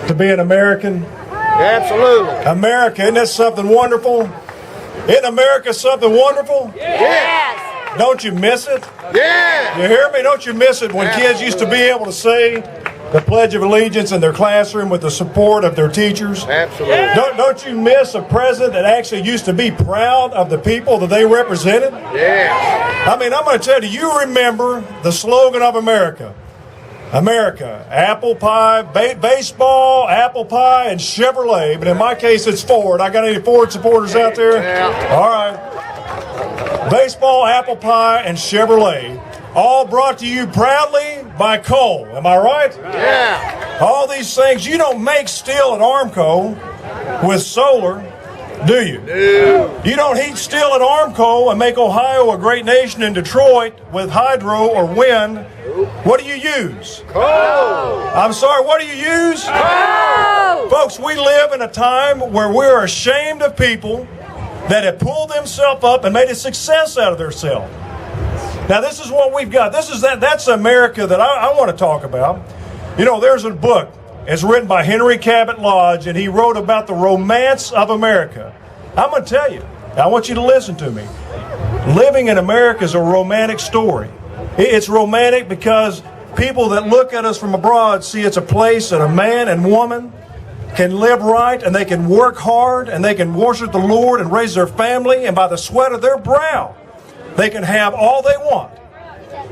to be an American? Absolutely. America, isn't that something wonderful? Isn't America something wonderful? Yes. Don't you miss it? Yeah. You hear me? Don't you miss it when kids used to be able to say the Pledge of Allegiance in their classroom with the support of their teachers? Absolutely. Don't you miss a president that actually used to be proud of the people that they represented? Yeah. I mean, I'm going to tell you, you remember the slogan of America. America, apple pie, baseball, apple pie, and Chevrolet. But in my case, it's Ford. I got any Ford supporters out there? Yeah. All right. Baseball, apple pie, and Chevrolet. All brought to you proudly by coal. Am I right? Yeah. All these things. You don't make steel at Armco with solar, do you? No. You don't heat steel at Armco and make Ohio a great nation in Detroit with hydro or wind. What do you use? Coal. I'm sorry, what do you use? Oh! Folks, we live in a time where we're ashamed of people that have pulled themselves up and made a success out of themselves. Now, this is what we've got. That's America that I want to talk about. You know, there's a book. It's written by Henry Cabot Lodge, and he wrote about the romance of America. I'm going to tell you. I want you to listen to me. Living in America is a romantic story. It's romantic because people that look at us from abroad see it's a place that a man and woman can live right, and they can work hard, and they can worship the Lord and raise their family, and by the sweat of their brow, they can have all they want.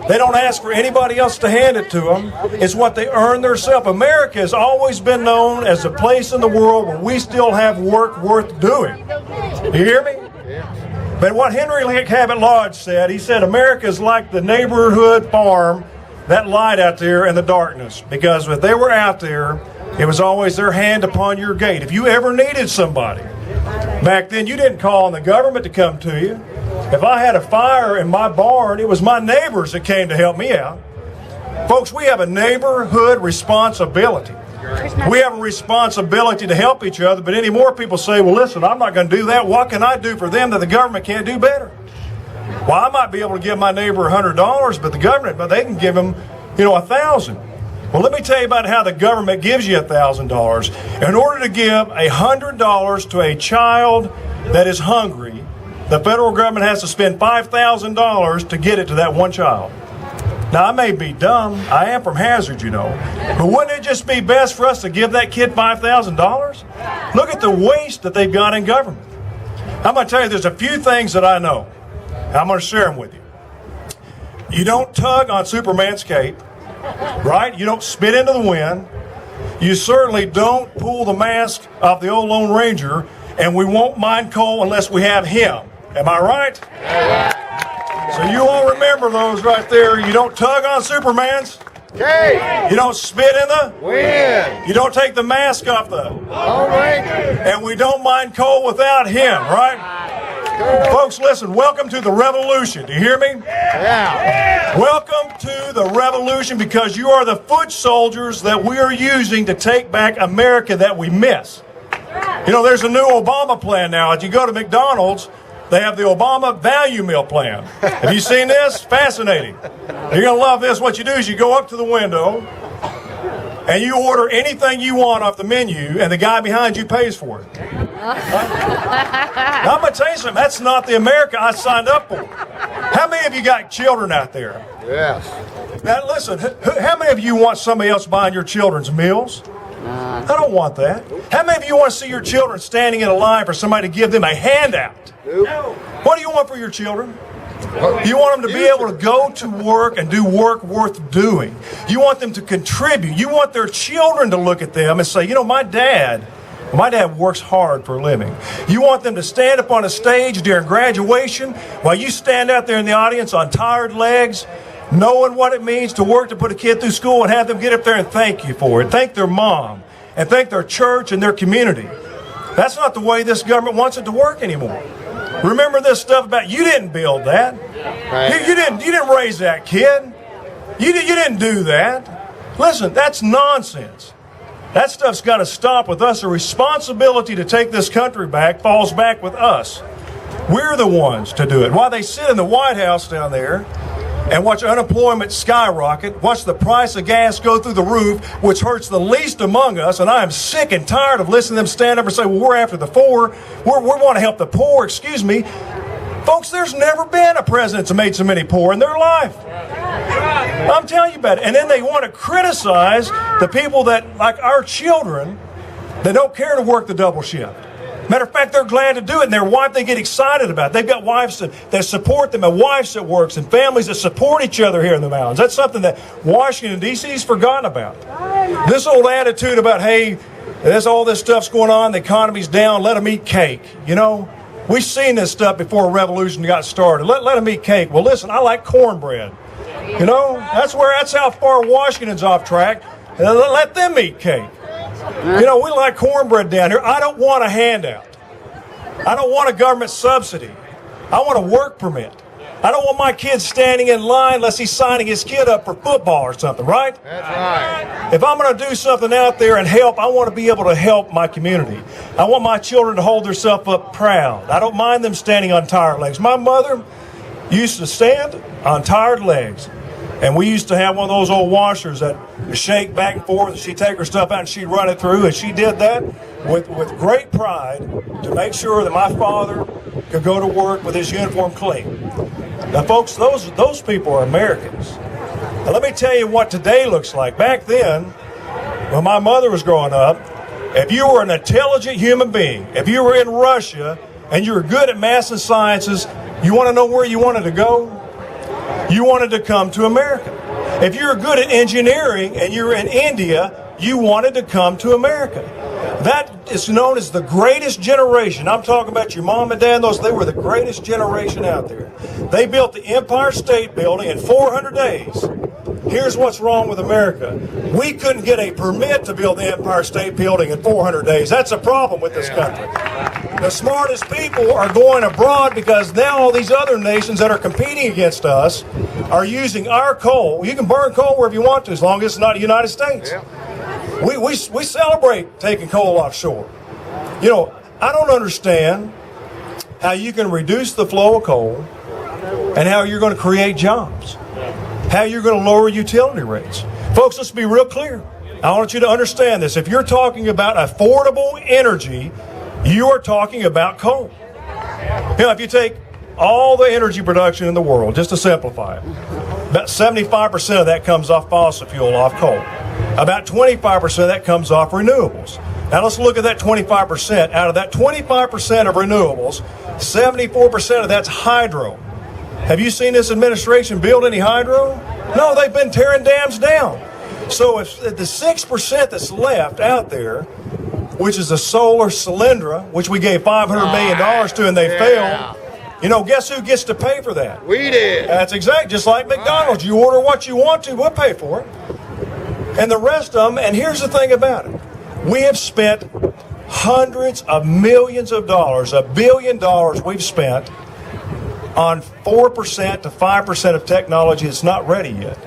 They don't ask for anybody else to hand it to them. It's what they earn themselves. America has always been known as a place in the world where we still have work worth doing. You hear me? But what Henry Cabot Lodge said, he said, America is like the neighborhood farm, that light out there in the darkness. Because if they were out there, it was always their hand upon your gate. If you ever needed somebody, back then you didn't call on the government to come to you. If I had a fire in my barn, it was my neighbors that came to help me out. Folks, we have a neighborhood responsibility. We have a responsibility to help each other, but any more people say, well, listen, I'm not going to do that. What can I do for them that the government can't do better? Well, I might be able to give my neighbor $100, but the government, they can give him, $1,000. Well, let me tell you about how the government gives you $1,000. In order to give $100 to a child that is hungry, the federal government has to spend $5,000 to get it to that one child. Now, I may be dumb. I am from Hazard, But wouldn't it just be best for us to give that kid $5,000? Look at the waste that they've got in government. I'm going to tell you, there's a few things that I know. I'm going to share them with you. You don't tug on Superman's cape, right? You don't spit into the wind. You certainly don't pull the mask off the old Lone Ranger, and we won't mine coal unless we have him. Am I right? So you all remember those right there. You don't tug on Superman's. Okay. You don't spit in the Wind. You don't take the mask off the. Lone Ranger. And we don't mine coal without him, right? Folks, listen, welcome to the revolution. Do you hear me? Yeah. Welcome to the revolution, because you are the foot soldiers that we are using to take back America that we miss. There's a new Obama plan now. If you go to McDonald's, they have the Obama value meal plan. Have you seen this? Fascinating. You're going to love this. What you do is you go up to the window and you order anything you want off the menu, and the guy behind you pays for it. Now, I'm going to tell you something. That's not the America I signed up for. How many of you got children out there? Yes. Now, listen, how many of you want somebody else buying your children's meals? I don't want that. How many of you want to see your children standing in a line for somebody to give them a handout? Nope. What do you want for your children? You want them to be able to go to work and do work worth doing. You want them to contribute. You want their children to look at them and say, my dad works hard for a living. You want them to stand up on a stage during graduation while you stand out there in the audience on tired legs, knowing what it means to work to put a kid through school, and have them get up there and thank you for it. Thank their mom and thank their church and their community. That's not the way this government wants it to work anymore. Remember this stuff about you didn't build that. Right. You didn't raise that kid. You didn't do that. Listen, that's nonsense. That stuff's got to stop with us. The responsibility to take this country back falls back with us. We're the ones to do it. While they sit in the White House down there, and watch unemployment skyrocket, watch the price of gas go through the roof, which hurts the least among us, and I am sick and tired of listening to them stand up and say, well, we're after the poor, we want to help the poor, excuse me. Folks, there's never been a president that made so many poor in their life. I'm telling you about it. And then they want to criticize the people that, like our children, that don't care to work the double shift. Matter of fact, they're glad to do it, and their wife they get excited about. They've got wives that support them, and wives that works, and families that support each other here in the mountains. That's something that Washington, D.C.'s forgotten about. This old attitude about, hey, there's all this stuff's going on, the economy's down, let them eat cake. You know, we've seen this stuff before a revolution got started. Let them eat cake. Well, listen, I like cornbread. You know, that's how far Washington's off track. Let them eat cake. You know, we like cornbread down here. I don't want a handout. I don't want a government subsidy. I want a work permit. I don't want my kid standing in line unless he's signing his kid up for football or something, right? That's right. If I'm going to do something out there and help, I want to be able to help my community. I want my children to hold themselves up proud. I don't mind them standing on tired legs. My mother used to stand on tired legs. And we used to have one of those old washers that shake back and forth, and she'd take her stuff out and she'd run it through, and she did that with great pride to make sure that my father could go to work with his uniform clean. Now, folks, those people are Americans. Now, let me tell you what today looks like. Back then, when my mother was growing up, if you were an intelligent human being, if you were in Russia and you were good at math and sciences, you want to know where you wanted to go? You wanted to come to America. If you're good at engineering and you're in India, you wanted to come to America. That is known as the greatest generation. I'm talking about your mom and dad, they were the greatest generation out there. They built the Empire State Building in 400 days. Here's what's wrong with America. We couldn't get a permit to build the Empire State Building in 400 days. That's a problem with this country. The smartest people are going abroad because now all these other nations that are competing against us are using our coal. You can burn coal wherever you want to as long as it's not the United States. We celebrate taking coal offshore. You know, I don't understand how you can reduce the flow of coal and how you're going to create jobs. How you're going to lower utility rates. Folks, let's be real clear. I want you to understand this. If you're talking about affordable energy, you are talking about coal. You know, if you take all the energy production in the world, just to simplify it, about 75% of that comes off fossil fuel, off coal. About 25% of that comes off renewables. Now let's look at that 25%. Out of that 25% of renewables, 74% of that's hydro. Have you seen this administration build any hydro? No, they've been tearing dams down. So if the 6% that's left out there, which is the solar Solyndra, which we gave $500 million to and they failed, you know, guess who gets to pay for that? We did. That's exact. Just like McDonald's. You order what you want to, we'll pay for it. And the rest of them, and here's the thing about it. We have spent hundreds of millions of dollars, $1 billion we've spent on 4% to 5% of technology that's not ready yet.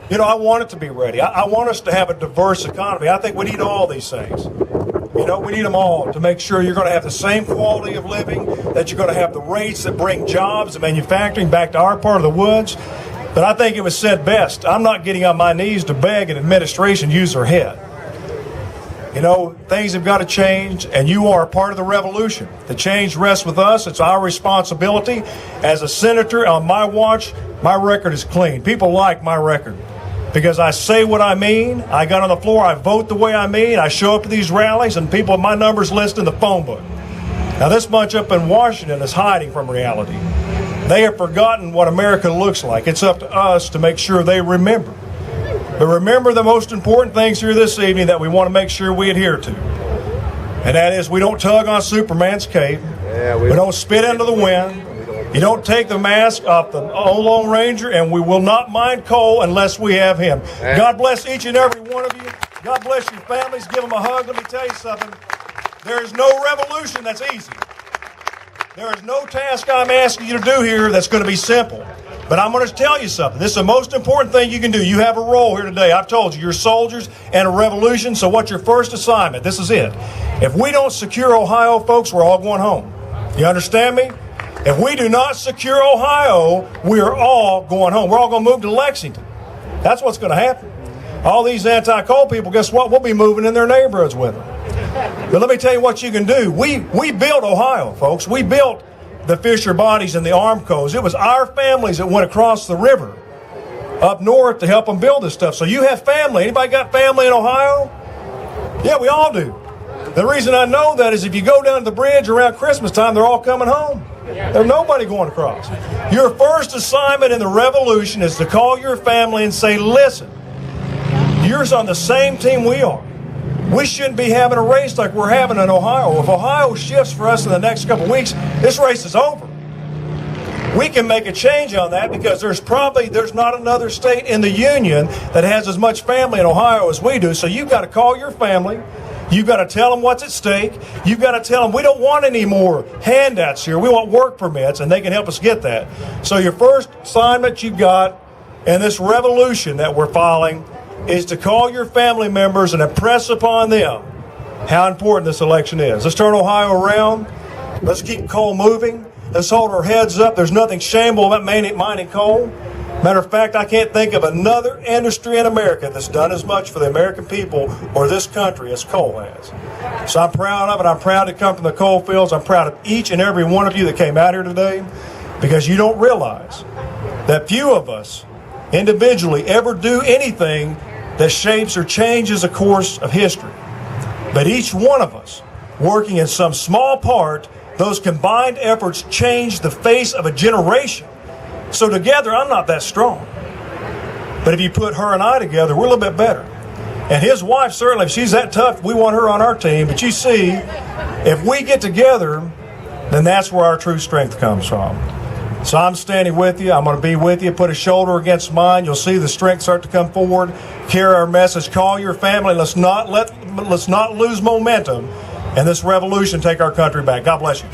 You know, I want it to be ready. I want us to have a diverse economy. I think we need all these things. You know, we need them all to make sure you're going to have the same quality of living, that you're going to have the rates that bring jobs and manufacturing back to our part of the woods. But I think it was said best, I'm not getting on my knees to beg an administration use their head. You know, things have got to change, and you are a part of the revolution. The change rests with us. It's our responsibility. As a senator on my watch, my record is clean. People like my record because I say what I mean. I got on the floor. I vote the way I mean. I show up to these rallies, and people, my number's listed in the phone book. Now, this bunch up in Washington is hiding from reality. They have forgotten what America looks like. It's up to us to make sure they remember. But remember the most important things here this evening that we want to make sure we adhere to. And that is, we don't tug on Superman's cape. We don't spit into the wind. You don't take the mask off the old Lone Ranger, and we will not mine coal unless we have him. God bless each and every one of you. God bless your families. Give them a hug. Let me tell you something. There is no revolution that's easy. There is no task I'm asking you to do here that's going to be simple. But I'm going to tell you something. This is the most important thing you can do. You have a role here today. I've told you, you're soldiers and a revolution. So what's your first assignment? This is it. If we don't secure Ohio, folks, we're all going home. You understand me? If we do not secure Ohio, we are all going home. We're all going to move to Lexington. That's what's going to happen. All these anti-coal people, guess what? We'll be moving in their neighborhoods with them. But let me tell you what you can do. We built Ohio, folks. We built the Fisher Bodies and the Armcos. It was our families that went across the river up north to help them build this stuff. So you have family. Anybody got family in Ohio? Yeah, we all do. The reason I know that is if you go down to the bridge around Christmas time, they're all coming home. There's nobody going across. Your first assignment in the revolution is to call your family and say, listen, you're on the same team we are. We shouldn't be having a race like we're having in Ohio. If Ohio shifts for us in the next couple of weeks, this race is over. We can make a change on that because there's not another state in the union that has as much family in Ohio as we do. So you've got to call your family. You've got to tell them what's at stake. You've got to tell them we don't want any more handouts here. We want work permits, and they can help us get that. So your first assignment you've got in this revolution that we're following is to call your family members and impress upon them how important this election is. Let's turn Ohio around. Let's keep coal moving. Let's hold our heads up. There's nothing shameful about mining coal. Matter of fact, I can't think of another industry in America that's done as much for the American people or this country as coal has. So I'm proud of it. I'm proud to come from the coal fields. I'm proud of each and every one of you that came out here today, because you don't realize that few of us individually ever do anything that shapes or changes the course of history. But each one of us, working in some small part, those combined efforts change the face of a generation. So together, I'm not that strong. But if you put her and I together, we're a little bit better. And his wife, certainly, if she's that tough, we want her on our team. But you see, if we get together, then that's where our true strength comes from. So I'm standing with you. I'm going to be with you. Put a shoulder against mine. You'll see the strength start to come forward. Carry our message. Call your family. Let's not lose momentum. And this revolution take our country back. God bless you.